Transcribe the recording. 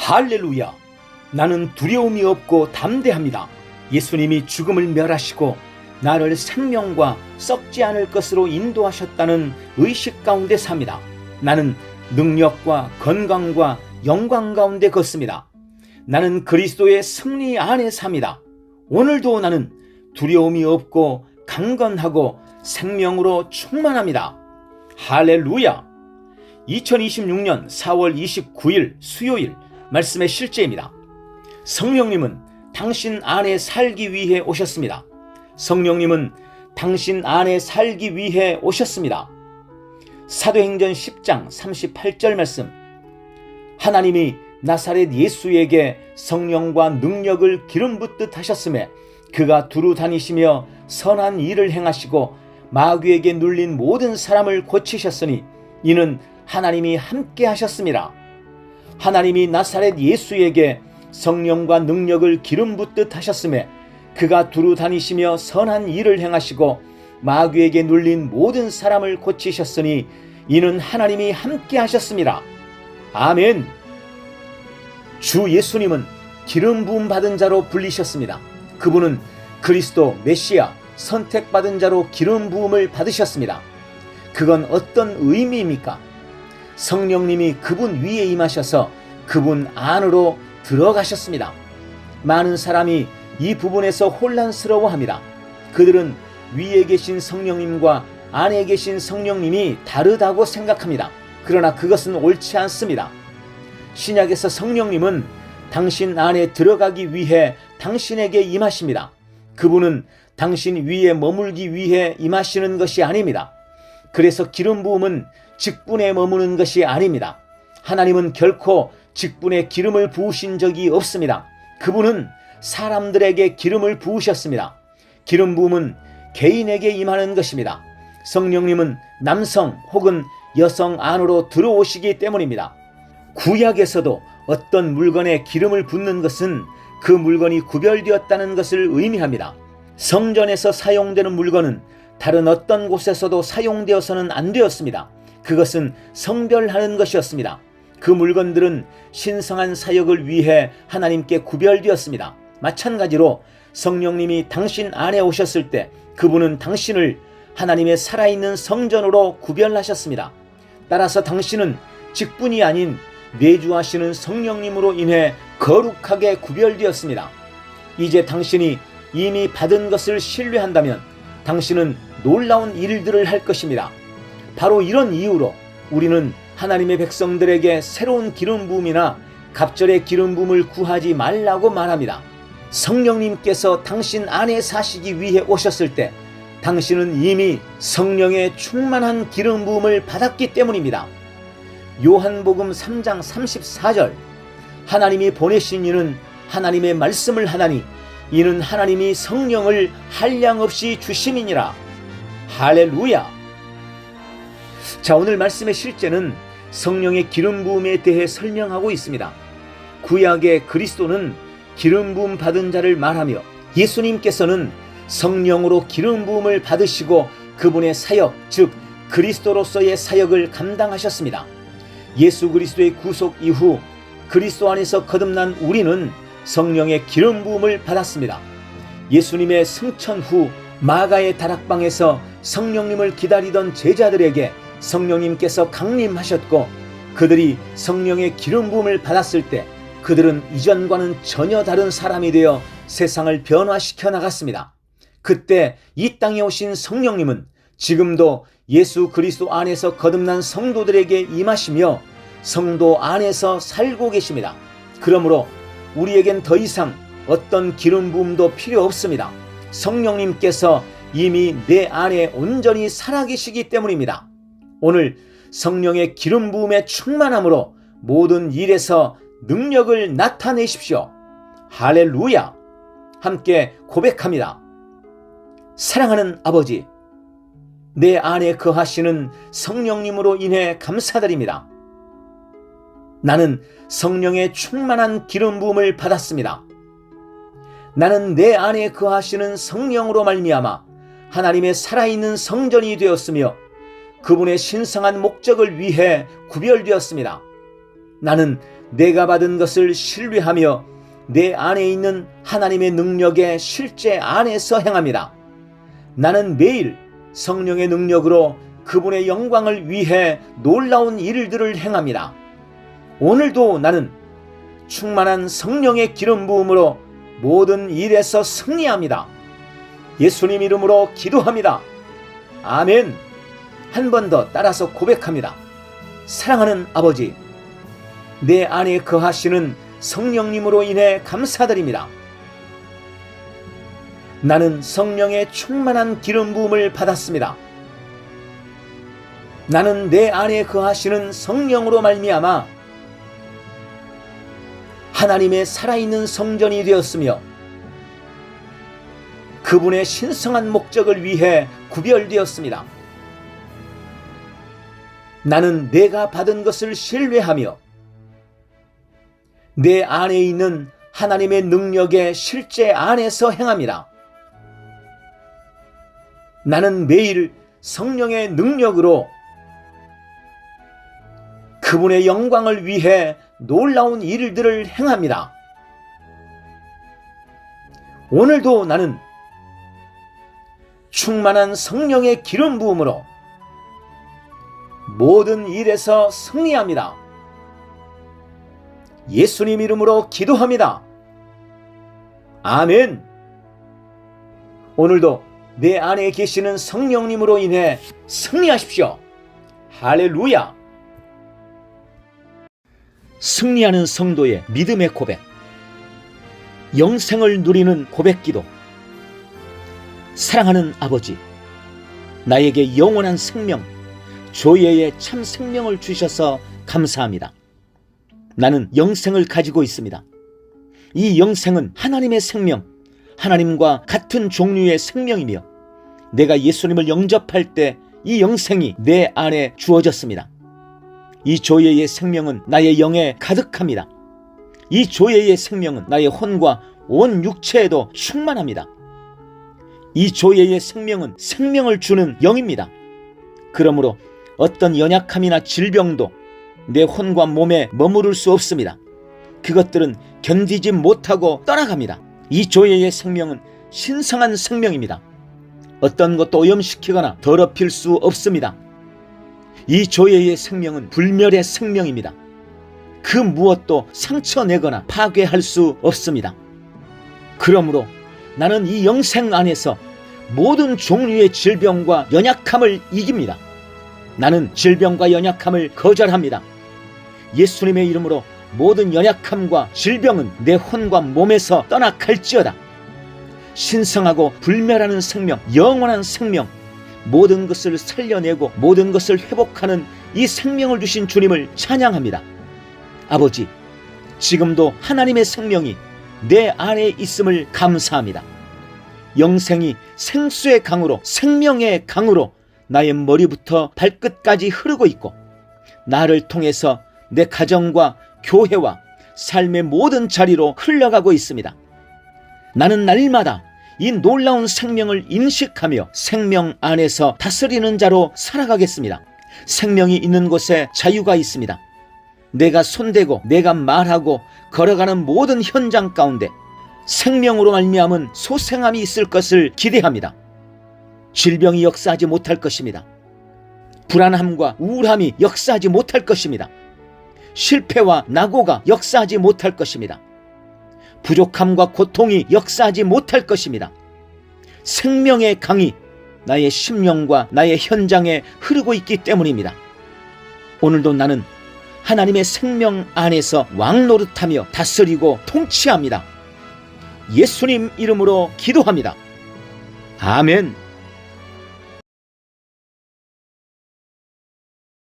할렐루야! 나는 두려움이 없고 담대합니다. 예수님이 죽음을 멸하시고 나를 생명과 썩지 않을 것으로 인도하셨다는 의식 가운데 삽니다. 나는 능력과 건강과 영광 가운데 걷습니다. 나는 그리스도의 승리 안에 삽니다. 오늘도 나는 두려움이 없고 강건하고 생명으로 충만합니다. 할렐루야! 2026년 4월 29일 수요일 말씀의 실제입니다. 성령님은 당신 안에 살기 위해 오셨습니다. 성령님은 당신 안에 살기 위해 오셨습니다. 사도행전 10장 38절 말씀. 하나님이 나사렛 예수에게 성령과 능력을 기름 붓듯 하셨음에 그가 두루 다니시며 선한 일을 행하시고 마귀에게 눌린 모든 사람을 고치셨으니 이는 하나님이 함께 하셨습니다. 하나님이 나사렛 예수에게 성령과 능력을 기름 붓듯 하셨음에 그가 두루 다니시며 선한 일을 행하시고 마귀에게 눌린 모든 사람을 고치셨으니 이는 하나님이 함께 하셨습니다. 아멘. 주 예수님은 기름 부음 받은 자로 불리셨습니다. 그분은 그리스도 메시아 선택받은 자로 기름 부음을 받으셨습니다. 그건 어떤 의미입니까? 성령님이 그분 위에 임하셔서 그분 안으로 들어가셨습니다. 많은 사람이 이 부분에서 혼란스러워합니다. 그들은 위에 계신 성령님과 안에 계신 성령님이 다르다고 생각합니다. 그러나 그것은 옳지 않습니다. 신약에서 성령님은 당신 안에 들어가기 위해 당신에게 임하십니다. 그분은 당신 위에 머물기 위해 임하시는 것이 아닙니다. 그래서 기름 부음은 직분에 머무는 것이 아닙니다. 하나님은 결코 직분에 기름을 부으신 적이 없습니다. 그분은 사람들에게 기름을 부으셨습니다. 기름 부음은 개인에게 임하는 것입니다. 성령님은 남성 혹은 여성 안으로 들어오시기 때문입니다. 구약에서도 어떤 물건에 기름을 붓는 것은 그 물건이 구별되었다는 것을 의미합니다. 성전에서 사용되는 물건은 다른 어떤 곳에서도 사용되어서는 안 되었습니다. 그것은 성별하는 것이었습니다. 그 물건들은 신성한 사역을 위해 하나님께 구별되었습니다. 마찬가지로 성령님이 당신 안에 오셨을 때 그분은 당신을 하나님의 살아있는 성전으로 구별하셨습니다. 따라서 당신은 직분이 아닌 내주하시는 성령님으로 인해 거룩하게 구별되었습니다. 이제 당신이 이미 받은 것을 신뢰한다면 당신은 놀라운 일들을 할 것입니다. 바로 이런 이유로 우리는 하나님의 백성들에게 새로운 기름 부음이나 갑절의 기름 부음을 구하지 말라고 말합니다. 성령님께서 당신 안에 사시기 위해 오셨을 때 당신은 이미 성령의 충만한 기름 부음을 받았기 때문입니다. 요한복음 3장 34절. 하나님이 보내신 이는 하나님의 말씀을 하나니 이는 하나님이 성령을 한량없이 주심이니라. 할렐루야. 자, 오늘 말씀의 실제는 성령의 기름 부음에 대해 설명하고 있습니다. 구약의 그리스도는 기름 부음 받은 자를 말하며 예수님께서는 성령으로 기름 부음을 받으시고 그분의 사역, 즉 그리스도로서의 사역을 감당하셨습니다. 예수 그리스도의 구속 이후 그리스도 안에서 거듭난 우리는 성령의 기름 부음을 받았습니다. 예수님의 승천 후 마가의 다락방에서 성령님을 기다리던 제자들에게 성령님께서 강림하셨고 그들이 성령의 기름 부음을 받았을 때 그들은 이전과는 전혀 다른 사람이 되어 세상을 변화시켜 나갔습니다. 그때 이 땅에 오신 성령님은 지금도 예수 그리스도 안에서 거듭난 성도들에게 임하시며 성도 안에서 살고 계십니다. 그러므로 우리에겐 더 이상 어떤 기름 부음도 필요 없습니다. 성령님께서 이미 내 안에 온전히 살아계시기 때문입니다. 오늘 성령의 기름 부음의 충만함으로 모든 일에서 능력을 나타내십시오. 할렐루야. 함께 고백합니다. 사랑하는 아버지, 내 안에 거하시는 성령님으로 인해 감사드립니다. 나는 성령의 충만한 기름 부음을 받았습니다. 나는 내 안에 거하시는 성령으로 말미암아 하나님의 살아있는 성전이 되었으며 그분의 신성한 목적을 위해 구별되었습니다. 나는 내가 받은 것을 신뢰하며 내 안에 있는 하나님의 능력의 실제 안에서 행합니다. 나는 매일 성령의 능력으로 그분의 영광을 위해 놀라운 일들을 행합니다. 오늘도 나는 충만한 성령의 기름 부음으로 모든 일에서 승리합니다. 예수님 이름으로 기도합니다. 아멘. 한 번 더 따라서 고백합니다. 사랑하는 아버지, 내 안에 거하시는 성령님으로 인해 감사드립니다. 나는 성령의 충만한 기름 부음을 받았습니다. 나는 내 안에 거하시는 성령으로 말미암아 하나님의 살아있는 성전이 되었으며 그분의 신성한 목적을 위해 구별되었습니다. 나는 내가 받은 것을 신뢰하며 내 안에 있는 하나님의 능력의 실제 안에서 행합니다. 나는 매일 성령의 능력으로 그분의 영광을 위해 놀라운 일들을 행합니다. 오늘도 나는 충만한 성령의 기름 부음으로 모든 일에서 승리합니다. 예수님 이름으로 기도합니다. 아멘. 오늘도 내 안에 계시는 성령님으로 인해 승리하십시오. 할렐루야. 승리하는 성도의 믿음의 고백, 영생을 누리는 고백기도. 사랑하는 아버지, 나에게 영원한 생명, 조예의 참 생명을 주셔서 감사합니다. 나는 영생을 가지고 있습니다. 이 영생은 하나님의 생명, 하나님과 같은 종류의 생명이며 내가 예수님을 영접할 때 이 영생이 내 안에 주어졌습니다. 이 조예의 생명은 나의 영에 가득합니다. 이 조예의 생명은 나의 혼과 온 육체에도 충만합니다. 이 조예의 생명은 생명을 주는 영입니다. 그러므로 어떤 연약함이나 질병도 내 혼과 몸에 머무를 수 없습니다. 그것들은 견디지 못하고 떠나갑니다. 이 조예의 생명은 신성한 생명입니다. 어떤 것도 오염시키거나 더럽힐 수 없습니다. 이 조예의 생명은 불멸의 생명입니다. 그 무엇도 상처내거나 파괴할 수 없습니다. 그러므로 나는 이 영생 안에서 모든 종류의 질병과 연약함을 이깁니다. 나는 질병과 연약함을 거절합니다. 예수님의 이름으로 모든 연약함과 질병은 내 혼과 몸에서 떠나갈지어다. 신성하고 불멸하는 생명, 영원한 생명, 모든 것을 살려내고 모든 것을 회복하는 이 생명을 주신 주님을 찬양합니다. 아버지, 지금도 하나님의 생명이 내 안에 있음을 감사합니다. 영생이 생수의 강으로, 생명의 강으로 나의 머리부터 발끝까지 흐르고 있고 나를 통해서 내 가정과 교회와 삶의 모든 자리로 흘러가고 있습니다. 나는 날마다 이 놀라운 생명을 인식하며 생명 안에서 다스리는 자로 살아가겠습니다. 생명이 있는 곳에 자유가 있습니다. 내가 손대고 내가 말하고 걸어가는 모든 현장 가운데 생명으로 말미암은 소생함이 있을 것을 기대합니다. 질병이 역사하지 못할 것입니다. 불안함과 우울함이 역사하지 못할 것입니다. 실패와 낙오가 역사하지 못할 것입니다. 부족함과 고통이 역사하지 못할 것입니다. 생명의 강이 나의 심령과 나의 현장에 흐르고 있기 때문입니다. 오늘도 나는 하나님의 생명 안에서 왕노릇하며 다스리고 통치합니다. 예수님 이름으로 기도합니다. 아멘.